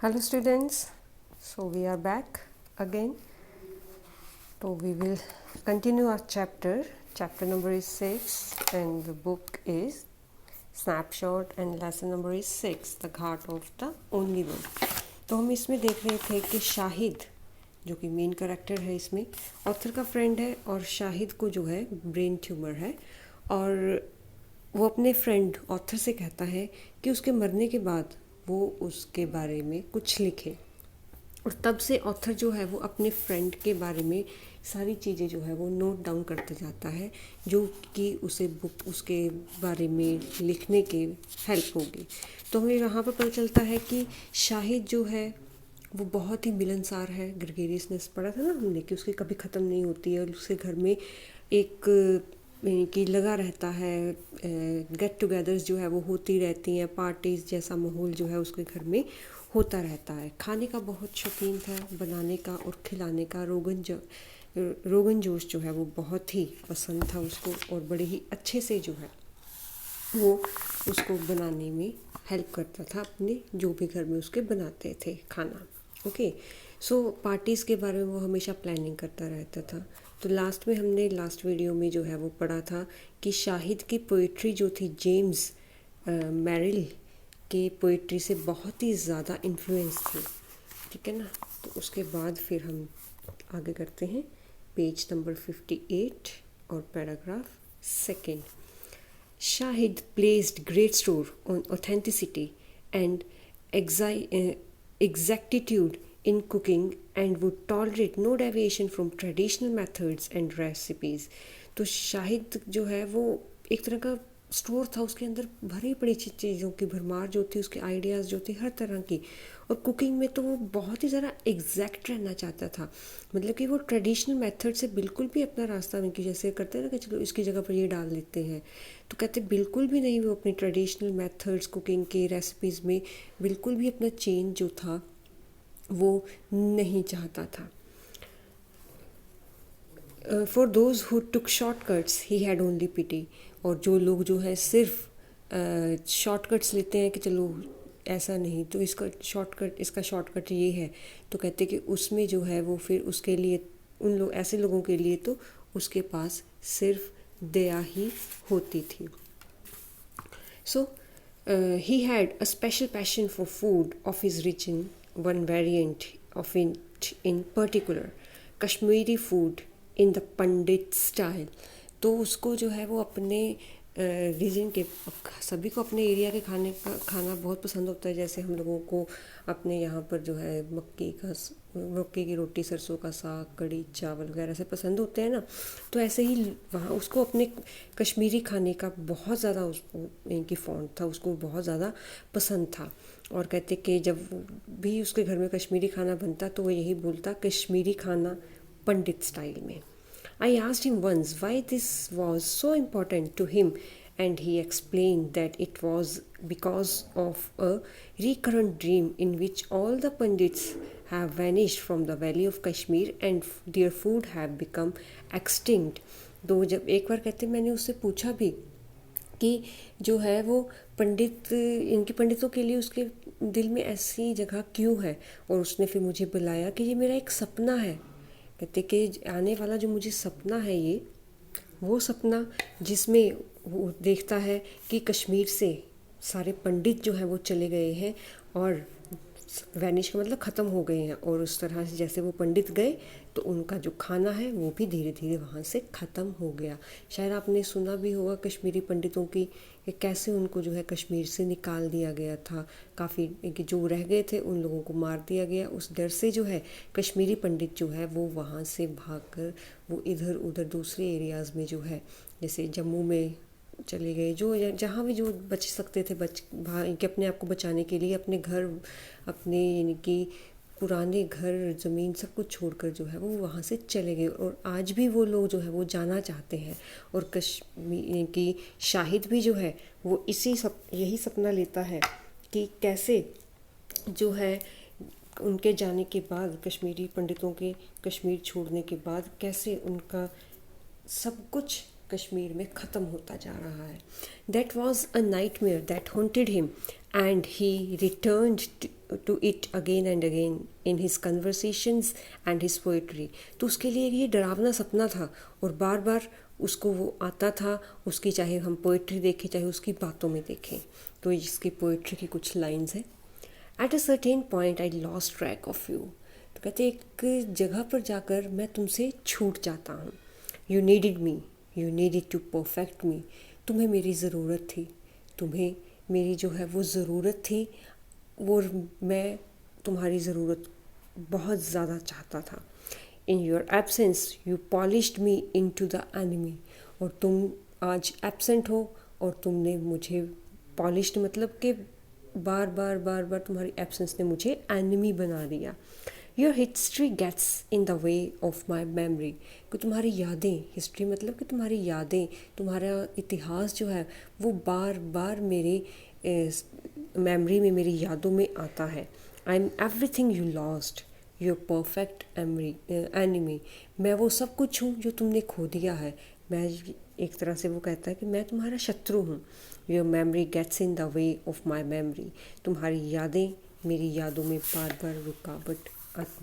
Hello students, so we are back again. So we will continue our chapter number is 6 and the book is Snapshot and lesson number is 6, The Ghat of the Only One. तो हम इसमें देख रहे थे कि शाहिद जो कि main character है इसमें ऑथर का फ्रेंड है और शाहिद को जो है ब्रेन ट्यूमर है और वो अपने फ्रेंड ऑथर से कहता है कि उसके मरने के बाद वो उसके बारे में कुछ लिखे और तब से ऑथर जो है वो अपने फ्रेंड के बारे में सारी चीज़ें जो है वो नोट डाउन करते जाता है जो कि उसे बुक उसके बारे में लिखने के हेल्प होगी। तो हमें यहाँ पर पता चलता है कि शाहिद जो है वो बहुत ही मिलनसार है। ग्रेगरियसनेस पढ़ा था ना हमने कि उसकी कभी ख़त्म नहीं होती है और उसके घर में एक कि लगा रहता है, गेट टुगेदर्स जो है वो होती रहती हैं, पार्टीज़ जैसा माहौल जो है उसके घर में होता रहता है। खाने का बहुत शौकीन था, बनाने का और खिलाने का। रोगन जोश जो है वो बहुत ही पसंद था उसको और बड़े ही अच्छे से जो है वो उसको बनाने में हेल्प करता था अपने जो भी घर में उसके बनाते थे खाना। ओके, सो पार्टीज़ के बारे में वो हमेशा प्लानिंग करता रहता था। तो लास्ट में हमने लास्ट वीडियो में जो है वो पढ़ा था कि शाहिद की पोइट्री जो थी जेम्स मैरिल के पोइट्री से बहुत ही ज़्यादा इन्फ्लुएंस थी। ठीक है ना। तो उसके बाद फिर हम आगे करते हैं पेज नंबर 58 और paragraph second. Shahid placed great store on authenticity and exactitude in cooking and would tolerate no deviation from traditional methods and recipes. तो शाहिद जो है वो एक तरह का स्टोर था, उसके अंदर भरी पड़ी चीज़ों की भरमार जो थी, उसके आइडियाज़ जो थे हर तरह की। और कुकिंग में तो वो बहुत ही ज़रा एग्जैक्ट रहना चाहता था, मतलब कि वो ट्रेडिशनल मेथड से बिल्कुल भी अपना रास्ता नहीं, कि जैसे करते हैं ना कि चलो इसकी जगह पर ये डाल देते हैं, तो कहते बिल्कुल भी नहीं। वो अपने ट्रेडिशनल मेथड्स कुकिंग के रेसिपीज़ में बिल्कुल भी अपना चेंज जो था वो नहीं चाहता था। For those who took shortcuts he had only pity. और जो लोग जो है सिर्फ शॉर्टकट्स लेते हैं कि चलो ऐसा नहीं तो इसका शॉर्टकट ये है, तो कहते कि उसमें जो है वो फिर उसके लिए उन लोग ऐसे लोगों के लिए तो उसके पास सिर्फ दया ही होती थी। सो he had a special passion for food of his region, one variant of it in particular, Kashmiri food in the Pandit style. तो उसको जो है वो अपने रीजन के सभी को अपने एरिया के खाना बहुत पसंद होता है। जैसे हम लोगों को अपने यहाँ पर जो है मक्के की रोटी, सरसों का साग, कड़ी चावल वगैरह से पसंद होते हैं ना, तो ऐसे ही वहाँ उसको अपने कश्मीरी खाने का बहुत ज़्यादा इनकी फॉन्ट था, उसको बहुत ज़्यादा पसंद था। और कहते कि जब भी उसके घर में कश्मीरी खाना बनता तो वो यही बोलता, कश्मीरी खाना पंडित स्टाइल में। I asked him once why this was so important to him, and he explained that it was because of a recurrent dream in which all the Pandits have vanished from the valley of Kashmir and their food have become extinct. तो जब एक बार कहते मैंने उससे पूछा भी कि जो है वो इनकी पंडितों के लिए उसके दिल में ऐसी जगह क्यों है, और उसने फिर मुझे बुलाया कि ये मेरा एक सपना है। कहते कि आने वाला जो मुझे सपना है ये वो सपना जिसमें वो देखता है कि कश्मीर से सारे पंडित जो हैं वो चले गए हैं और वैनिश का मतलब ख़त्म हो गए हैं, और उस तरह से जैसे वो पंडित गए तो उनका जो खाना है वो भी धीरे धीरे वहाँ से ख़त्म हो गया। शायद आपने सुना भी होगा कश्मीरी पंडितों की कि कैसे उनको जो है कश्मीर से निकाल दिया गया था, काफ़ी कि जो रह गए थे उन लोगों को मार दिया गया। उस डर से जो है कश्मीरी पंडित जो है वो वहाँ से भागकर वो इधर उधर दूसरे एरियाज़ में जो है जैसे जम्मू में चले गए, जो जहाँ भी जो बच सकते थे कि अपने आप को बचाने के लिए अपने घर, अपने यानी कि पुराने घर, ज़मीन सब कुछ छोड़कर जो है वो वहाँ से चले गए। और आज भी वो लोग जो है वो जाना चाहते हैं। और कश्मीर की शाहिद भी जो है वो यही सपना लेता है कि कैसे जो है उनके जाने के बाद, कश्मीरी पंडितों के कश्मीर छोड़ने के बाद कैसे उनका सब कुछ कश्मीर में ख़त्म होता जा रहा है। That was a nightmare that haunted him and he returned to it again and again in his conversations and his poetry. तो उसके लिए ये डरावना सपना था और बार बार उसको वो आता था, उसकी चाहे हम पोइट्री देखें चाहे उसकी बातों में देखें. तो इसकी पोइट्री की कुछ लाइन्स हैं. At a certain point I lost track of you. तो कहते एक जगह पर जाकर मैं तुमसे छूट जाता हूँ. You needed me, you needed to perfect me. तुम्हें मेरी ज़रूरत थी, तुम्हें मेरी जो है वो ज़रूरत थी और मैं तुम्हारी ज़रूरत बहुत ज़्यादा चाहता था. In your absence you polished me into the enemy. और तुम आज एब्सेंट हो और तुमने मुझे पॉलिश्ड मतलब कि बार बार तुम्हारी एब्सेंस ने मुझे एनिमी बना दिया. Your history gets in the way of my memory. कि तुम्हारी यादें, हिस्ट्री मतलब कि तुम्हारी यादें, तुम्हारा इतिहास जो है वो बार बार मेरे मेमरी में, मेरी यादों में आता है. I am everything you lost, your perfect enemy. मैं वो सब कुछ हूँ जो तुमने खो दिया है. मैं एक तरह से वो कहता है कि मैं तुम्हारा शत्रु हूँ. Your memory gets in the way of my memory. तुम्हारी यादें मेरी यादों में बार बार रुकावट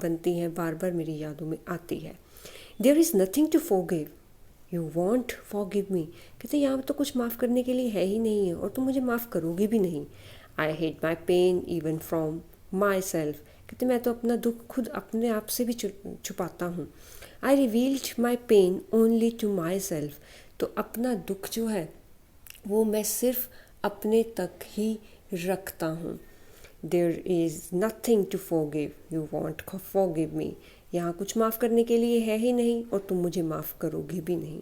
बनती हैं, बार बार मेरी यादों में आती है. There is nothing to forgive, you won't forgive me. कहते यहाँ तो कुछ माफ़ करने के लिए है ही नहीं है और तुम मुझे माफ़ करोगे भी नहीं. I hate my pain even from my self. कहते मैं तो अपना दुख खुद अपने आप से भी छुपाता हूँ. I revealed my pain only to myself. तो अपना दुख जो है वो मैं सिर्फ अपने तक ही रखता हूँ. There is nothing to forgive, you won't forgive me. यहाँ कुछ माफ़ करने के लिए है ही नहीं और तुम मुझे माफ़ करोगे भी नहीं.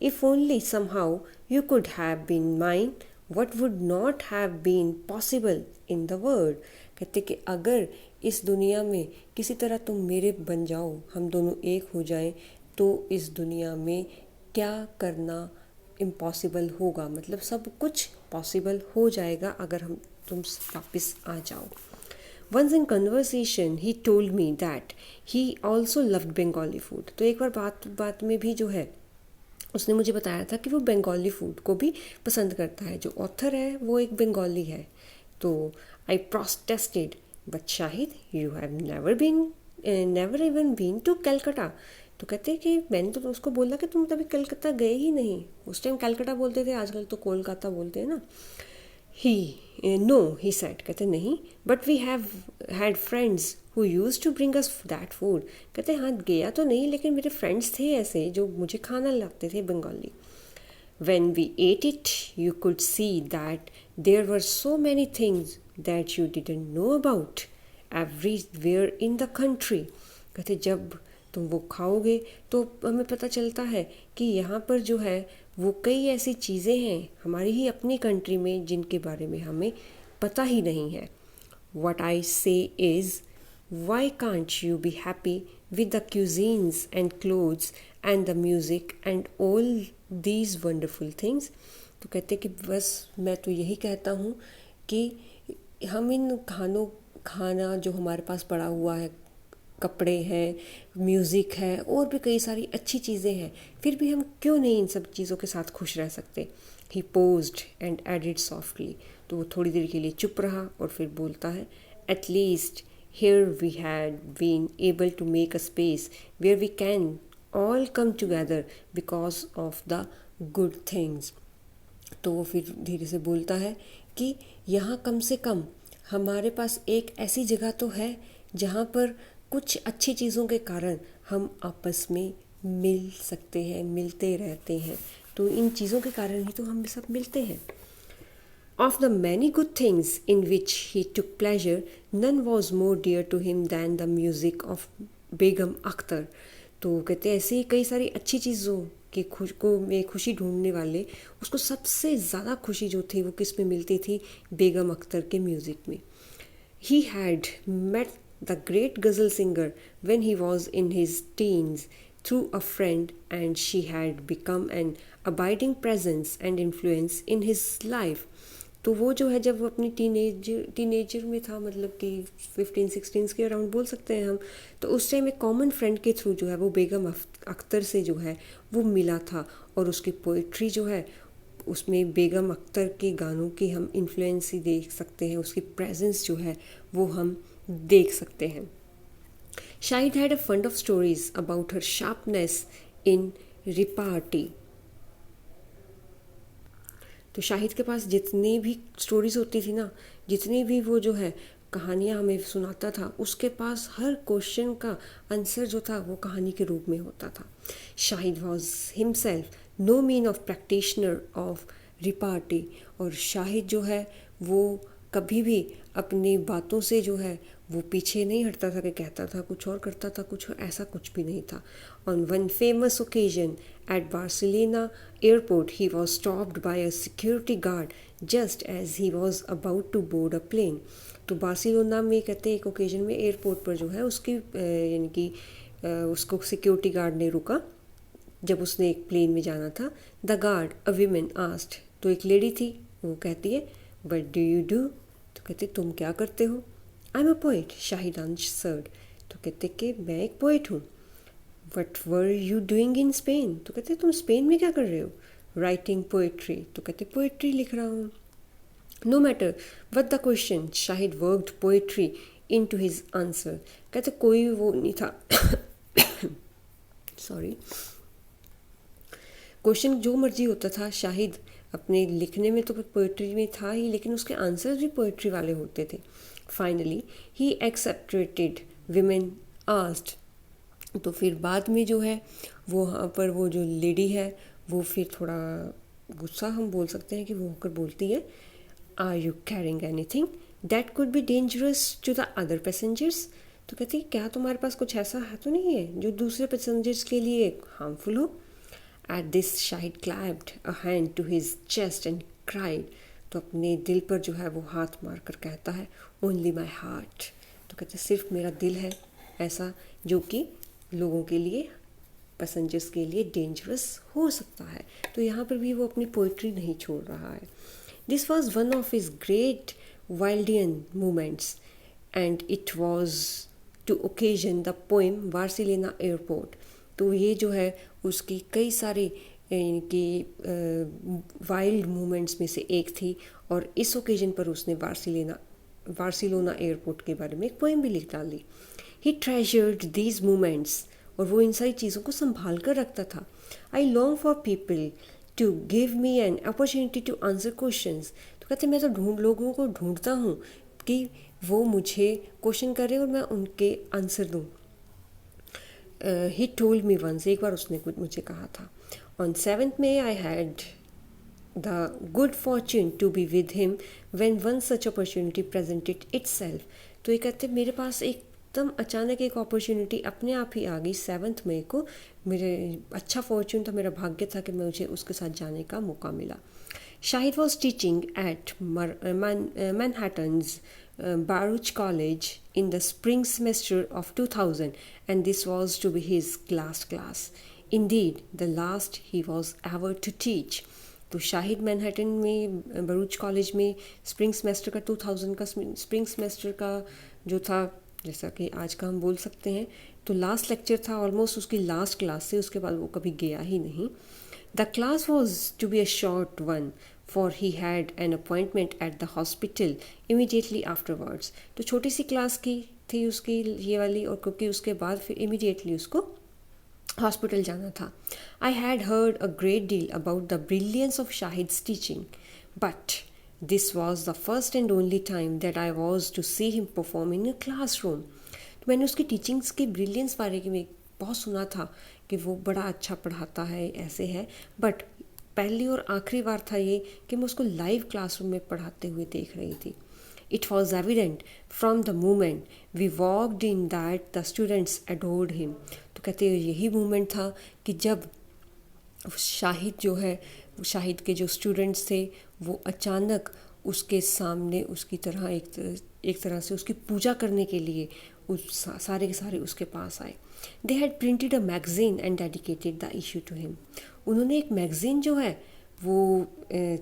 If only somehow you could have been mine, what would not have been possible in the world. कहते कि अगर इस दुनिया में किसी तरह तुम मेरे बन जाओ, हम दोनों एक हो जाएं, तो इस दुनिया में क्या करना इम्पॉसिबल होगा. मतलब सब कुछ पॉसिबल हो जाएगा अगर तुम वापस आ जाओ. Once in conversation he told me that he also loved Bengali food. तो एक बार बात में भी जो है उसने मुझे बताया था कि वो बंगाली फूड को भी पसंद करता है. जो ऑथर है वो एक बंगाली है. तो I protested, but Shahid you have never even been to Calcutta. तो कहते हैं कि मैंने तो उसको बोला कि तुम कभी कलकत्ता गए ही नहीं. उस टाइम कलकत्ता बोलते थे, आजकल तो कोलकाता बोलते हैं ना. No, he said. कहते नहीं, but we have had friends who used to bring us that food. कहते हाँ गया तो नहीं लेकिन मेरे फ्रेंड्स थे ऐसे जो मुझे खाना लाते थे Bengali. When we ate it, you could see that there were so many things that you didn't know about everywhere in the country. कहते जब तुम वो खाओगे तो हमें पता चलता है कि यहाँ पर जो है वो कई ऐसी चीज़ें हैं हमारी ही अपनी कंट्री में जिनके बारे में हमें पता ही नहीं है. What I say is, why can't you be happy with the cuisines and clothes and the music and all these wonderful things? तो कहते कि बस मैं तो यही कहता हूँ कि हम इन खाना जो हमारे पास पड़ा हुआ है, कपड़े हैं, म्यूज़िक है और भी कई सारी अच्छी चीज़ें हैं, फिर भी हम क्यों नहीं इन सब चीज़ों के साथ खुश रह सकते. ही पोज्ड एंड एडिड सॉफ्टली. तो वो थोड़ी देर के लिए चुप रहा और फिर बोलता है, at least here we had been able to make a space where we can all come together because of the good things. तो वो फिर धीरे से बोलता है कि यहाँ कम से कम हमारे पास एक ऐसी जगह तो है जहाँ पर कुछ अच्छी चीज़ों के कारण हम आपस में मिल सकते हैं, मिलते रहते हैं. तो इन चीज़ों के कारण ही तो हम सब मिलते हैं. Of the many good things in which he took pleasure, none was more dear to him than the music of बेगम अख्तर. तो कहते हैं ऐसी कई सारी अच्छी चीज़ों की खुशी ढूंढने वाले उसको सबसे ज़्यादा खुशी जो थी वो किस में मिलती थी, बेगम अख्तर के म्यूज़िक में. He had met the great ghazal singer when he was in his teens through a friend, and she had become an abiding presence and influence in his life. तो वो जो है जब वो अपनी टीनेजर में था, मतलब कि 15-16 के अराउंड बोल सकते हैं हम, तो उस टाइम एक कॉमन फ्रेंड के थ्रू जो है वो बेगम अख्तर से जो है वो मिला था और उसकी पोइट्री जो है उसमें बेगम अख्तर के गानों की हम इन्फ्लुएंस ही देख सकते हैं, उसकी प्रेजेंस जो है वो हम देख सकते हैं. Shahid had a fund of stories about her sharpness in repartee. तो शाहिद के पास जितनी भी स्टोरीज़ होती थी ना, जितनी भी वो जो है कहानियाँ हमें सुनाता था, उसके पास हर क्वेश्चन का आंसर जो था वो कहानी के रूप में होता था. Shahid was himself no mean of practitioner of repartee. और शाहिद जो है वो कभी भी अपनी बातों से जो है वो पीछे नहीं हटता था कि कहता था कुछ और करता था कुछ और, ऐसा कुछ भी नहीं था. On one famous occasion at Barcelona airport he was stopped by a security guard just as he was about to board a plane. तो बार्सिलोना में कहते हैं एक ओकेजन में एयरपोर्ट पर जो है उसकी यानी कि उसको सिक्योरिटी गार्ड ने रुका जब उसने एक प्लेन में जाना था. The guard a women asked. तो एक लेडी थी, वो कहती है व्हाट डू यू डू. तो कहते तुम क्या करते हो. I am a poet, Shahid answered. तो कहते कि मैं एक पोइट हूँ. What were you doing in Spain. तो कहते तुम स्पेन में क्या कर रहे हो. Writing poetry. तो कहते पोइट्री लिख रहा हूँ. No matter what the question, Shahid worked poetry into his answer. कहते कोई वो नहीं था सॉरी, क्वेश्चन जो मर्जी होता था, शाहिद अपने लिखने में तो पोइट्री में था ही, लेकिन उसके आंसर्स भी पोइट्री वाले होते थे. Finally he accepted women asked. तो फिर बाद में जो है वो वहाँ पर वो जो लेडी है वो फिर थोड़ा गुस्सा हम बोल सकते हैं कि वो होकर बोलती है are you carrying anything that could be dangerous to the other passengers. तो कहती है क्या तुम्हारे पास कुछ ऐसा है तो नहीं है जो दूसरे पैसेंजर्स के लिए हार्मफुल हो. At this Shahid clapped a hand to his chest and cried. तो अपने दिल पर जो है वो हाथ मार कर कहता है ओनली माई हार्ट. तो कहते सिर्फ मेरा दिल है ऐसा जो कि लोगों के लिए, पैसेंजर्स के लिए डेंजरस हो सकता है. तो यहाँ पर भी वो अपनी पोइट्री नहीं छोड़ रहा है. This was one of his great Wildean movements and it was to occasion the poem Barcelona airport. तो ये जो है उसकी कई सारे कि वाइल्ड मूवमेंट्स में से एक थी, और इस ओकेजन पर उसने बार्सिलोना एयरपोर्ट के बारे में एक पोएम भी लिख डाली. ही ट्रेजर्ड दीज मोमेंट्स. और वो इन सारी चीज़ों को संभाल कर रखता था. I long for people to give me an opportunity to answer questions. तो कहते मैं तो लोगों को ढूंढता हूँ कि वो मुझे क्वेश्चन करें और मैं उनके आंसर दूँ. ही टोल्ड मी वंस, एक बार उसने कुछ मुझे कहा था. On 7th May I had the good fortune to be with him when one such opportunity presented itself. तो ये कहते मेरे पास एकदम अचानक एक अपॉर्चुनिटी अपने आप ही आ गई 7th May को. मेरे अच्छा फॉर्च्यून था, मेरा भाग्य था कि मुझे उसके साथ जाने का मौका मिला. Shahid was teaching at Manhattan's Baruch College in the spring semester of 2000, and this was to be his last class. Indeed, the last he was ever to teach. तो शाहिद मैनहट्टन में बरूच कॉलेज में स्प्रिंग सेमेस्टर का 2000 का spring semester का जो था, जैसा कि आज का हम बोल सकते हैं, तो लास्ट लेक्चर था, ऑलमोस्ट उसकी लास्ट क्लास से. उसके बाद वो कभी गया ही नहीं. The class was to be a short one for he had an appointment at the hospital immediately afterwards. तो छोटी सी क्लास की थी उसकी ये वाली, और क्योंकि उसके बाद फिर immediately उसको हॉस्पिटल जाना था. I had heard a great deal about the brilliance of Shahid's teaching, but this was the first and only time that I was to see him perform in a classroom. तो मैंने उसकी teachings के brilliance बारे में बहुत सुना था कि वो बड़ा अच्छा पढ़ाता है, ऐसे है, बट पहली और आखिरी बार था ये कि मैं उसको लाइव क्लासरूम में पढ़ाते हुए देख रही थी. It was evident from the moment we walked in that the students adored him. तो कहते हैं यही मोमेंट था कि जब शाहिद जो है, शाहिद के जो स्टूडेंट्स थे वो अचानक उसके सामने उसकी तरह एक तरह से उसकी पूजा करने के लिए उस सारे के सारे उसके पास आए. They had printed a magazine and dedicated the issue to him. उन्होंने एक मैगजीन जो है वो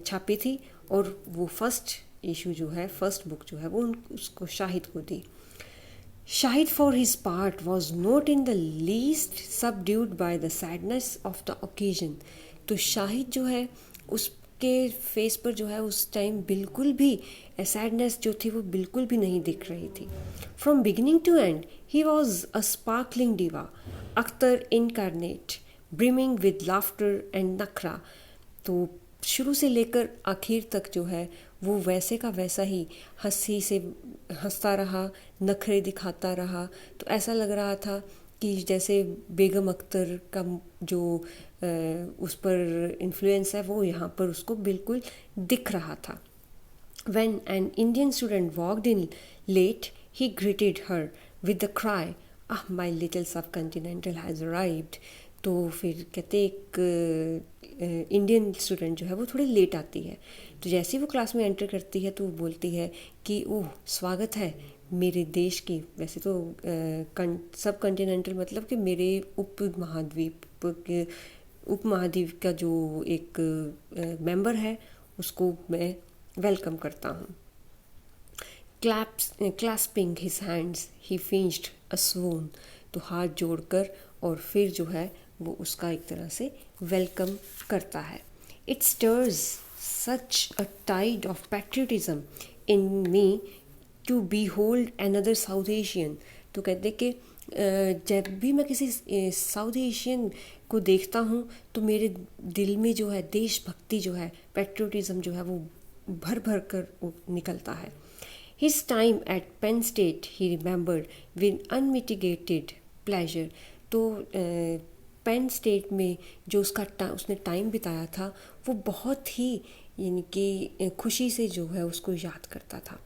छापी थी, और वो फर्स्ट इशू जो है, फर्स्ट बुक जो है वो उसको शाहिद को दी. Shahid for his part was not in the least subdued by the sadness of the occasion. तो शाहिद जो है के फेस पर जो है उस टाइम बिल्कुल भी सैडनेस जो थी वो बिल्कुल भी नहीं दिख रही थी. From beginning to end he was a sparkling diva, Akhtar incarnate, brimming with laughter and nakhra. तो शुरू से लेकर आखिर तक जो है वो वैसे का वैसा ही हंसी से हंसता रहा, नखरे दिखाता रहा. तो ऐसा लग रहा था कि जैसे बेगम अख्तर का जो उस पर इन्फ्लुएंस है वो यहाँ पर उसको बिल्कुल दिख रहा था. When an Indian student walked in late, he greeted her with the cry, "Ah, my little subcontinental has arrived." तो फिर कहते एक इंडियन स्टूडेंट जो है वो थोड़ी लेट आती है, तो जैसे ही वो क्लास में एंटर करती है तो वो बोलती है कि ओह स्वागत है मेरे देश की. वैसे तो सब कॉन्टिनेंटल मतलब कि मेरे उपमहाद्वीप का जो एक मेंबर है उसको मैं वेलकम करता हूँ. क्लैस्पिंग हिज हैंड्स ही फिनिश्ड अ swoon. तो हाथ जोड़कर और फिर जो है वो उसका एक तरह से वेलकम करता है. It stirs such a tide of patriotism in me to behold another south Asian. तो कहते कि जब भी मैं किसी साउथ एशियन को देखता हूँ तो मेरे दिल में जो है देशभक्ति जो है, पैट्रियटिज्म जो है वो भर भर कर निकलता है. His time at Penn State he remembered with unmitigated pleasure. तो पेन स्टेट में जो उसने टाइम बिताया था वो बहुत ही यानी कि खुशी से जो है उसको याद करता था.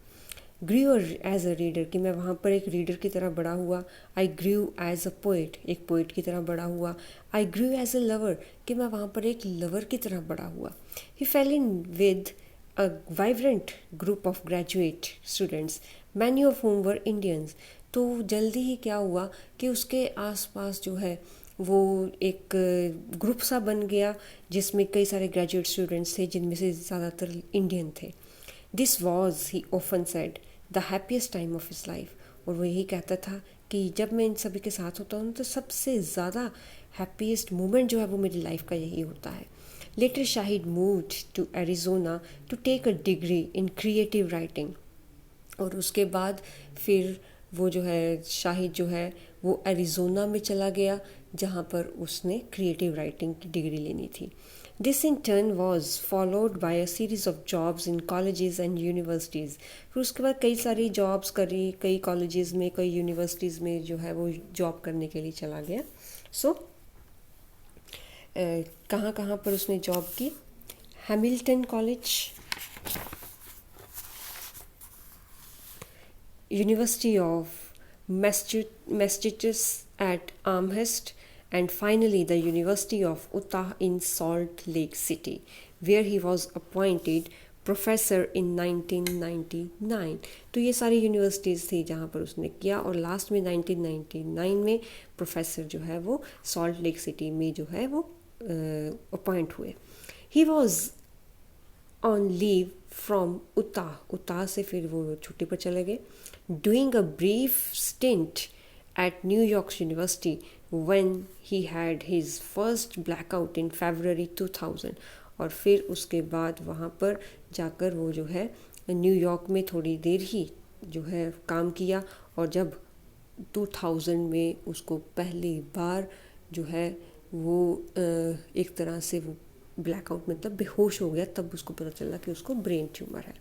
ग्रू एज अ रीडर कि मैं वहाँ पर एक रीडर की तरह बड़ा हुआ. आई ग्रू एज अ पोइट, एक पोइट की तरह बड़ा हुआ. आई ग्रू एज अ लवर कि मैं वहाँ पर एक लवर की तरह बड़ा हुआ. He fell in with a vibrant group of graduate students, many of whom were Indians. तो जल्दी ही क्या हुआ कि उसके आसपास जो है वो एक ग्रुप सा बन गया जिसमें कई सारे ग्रेजुएट स्टूडेंट्स थे जिनमें से ज़्यादातर इंडियन थे. This was he often said the happiest time of his life. और वो यही कहता था कि जब मैं इन सभी के साथ होता हूँ तो सबसे ज़्यादा हैप्पीस्ट मोमेंट जो है वो मेरी लाइफ का यही होता है. Later, Shahid moved to Arizona to take a degree in creative writing. और उसके बाद फिर वो जो है शाहिद जो है वो एरिज़ोना में चला गया जहाँ पर उसने क्रिएटिव राइटिंग की डिग्री लेनी थी. This in turn was followed by a series of jobs in colleges and universities. फिर उसके बाद कई सारी जॉब्स करी, कई कॉलेजेस में कई यूनिवर्सिटीज़ में जो है वो जॉब करने के लिए चला गया. सो कहाँ कहाँ पर उसने जॉब की? Hamilton college, university of Massachusetts at Amherst, and finally the University of Utah in Salt Lake City, where he was appointed professor in 1999. तो ये सारी यूनिवर्सिटीज़ थी जहाँ पर उसने किया और लास्ट में 1999 में प्रोफेसर जो है वो सॉल्ट लेक सिटी में जो है वो अपॉइंट हुए. He was on leave from उता से फिर वो छुट्टी पर चले गए. Doing a brief stint at New York University when he had his first blackout in February 2000. और फिर उसके बाद वहाँ पर जाकर वो जो है न्यूयॉर्क में थोड़ी देर ही जो है काम किया और जब 2000 में उसको पहली बार जो है वो एक तरह से वो ब्लैकआउट मतलब बेहोश हो गया, तब उसको पता चला कि उसको ब्रेन ट्यूमर है.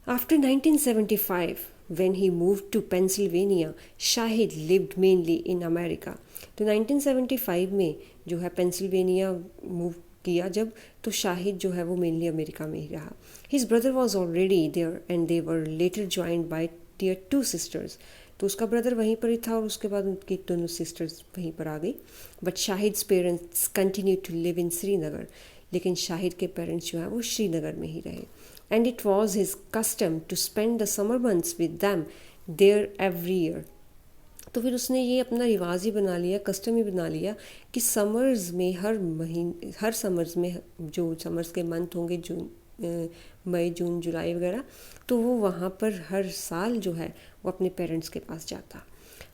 After 1975, when he moved to Pennsylvania, Shahid lived mainly in America. तो 1975 में जो है पेंसिल्वेनिया मूव किया जब, तो शाहिद जो है वो मेनली अमेरिका में ही रहा. His brother was already there and they were later joined by their two sisters. तो उसका ब्रदर वहीं पर ही था और उसके बाद उनकी दोनों सिस्टर्स वहीं पर आ गई. But Shahid's parents continued to live in Srinagar. लेकिन शाहिद के पेरेंट्स जो है वो श्रीनगर में ही रहे. And it was his custom to spend the summer months with them there every year. तो फिर उसने ये अपना रिवाज ही बना लिया, कस्टम ही बना लिया कि समर्स में हर समर्स में जो समर्स के मंथ होंगे जून मई जून जुलाई वगैरह, तो वो वहाँ पर हर साल जो है वो अपने पेरेंट्स के पास जाता.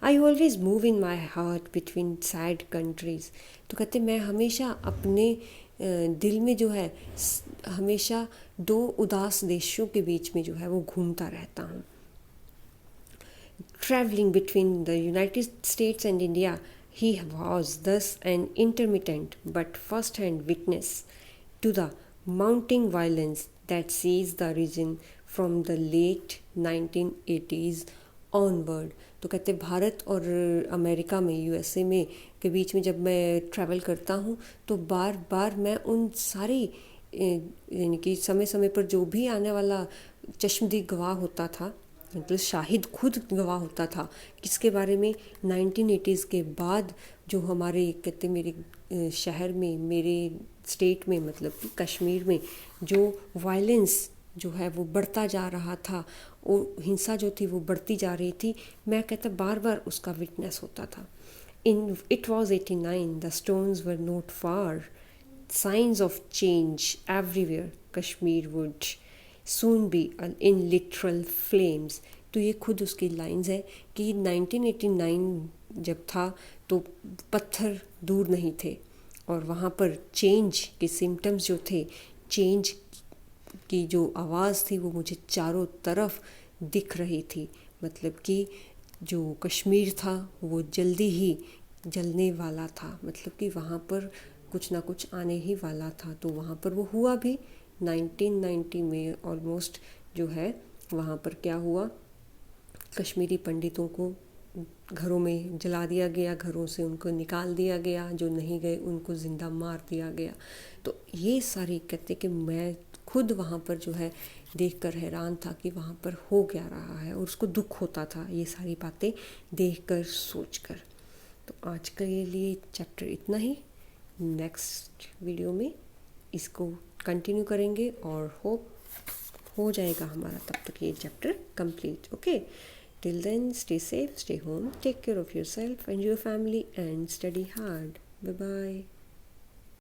I always move in my heart between sad countries. तो कहते मैं हमेशा अपने दिल में जो है हमेशा दो उदास देशों के बीच में जो है वो घूमता रहता हूँ. Traveling between the United States and India, he was thus an intermittent but first-hand witness to the mounting violence that seized the region from the late 1980s onward. तो कहते भारत और अमेरिका में, यूएसए में के बीच में जब मैं ट्रैवल करता हूँ तो बार बार मैं उन सारी यानी कि समय समय पर जो भी आने वाला चश्मदीद गवाह होता था, मतलब शाहिद खुद गवाह होता था किसके बारे में, 1980s के बाद जो हमारे कहते मेरे शहर में, मेरे स्टेट में, मतलब कि कश्मीर में जो वायलेंस जो है वो बढ़ता जा रहा था, वो हिंसा जो थी वो बढ़ती जा रही थी, मैं कहता बार बार उसका विटनेस होता था. In it was 89, the stones were not far, signs of change everywhere, Kashmir would soon be in literal flames. तो ये खुद उसकी लाइंस है कि 1989 जब था तो पत्थर दूर नहीं थे और वहाँ पर चेंज के सिम्टम्स जो थे, चेंज की जो आवाज़ थी वो मुझे चारों तरफ दिख रही थी. मतलब कि जो कश्मीर था वो जल्दी ही जलने वाला था, मतलब कि वहाँ पर कुछ ना कुछ आने ही वाला था. तो वहाँ पर वो हुआ भी 1990 में ऑलमोस्ट जो है वहाँ पर क्या हुआ, कश्मीरी पंडितों को घरों में जला दिया गया, घरों से उनको निकाल दिया गया, जो नहीं गए उनको ज़िंदा मार दिया गया. तो ये सारी कहते कि मैं खुद वहाँ पर जो है देखकर हैरान था कि वहाँ पर हो क्या रहा है और उसको दुख होता था ये सारी बातें देखकर, सोचकर. तो आज के लिए चैप्टर इतना ही. नेक्स्ट वीडियो में इसको कंटिन्यू करेंगे और होप हो जाएगा हमारा तब तक ये chapter complete. Okay, till then stay safe, stay home, take care of your self and your family and study hard. Bye bye.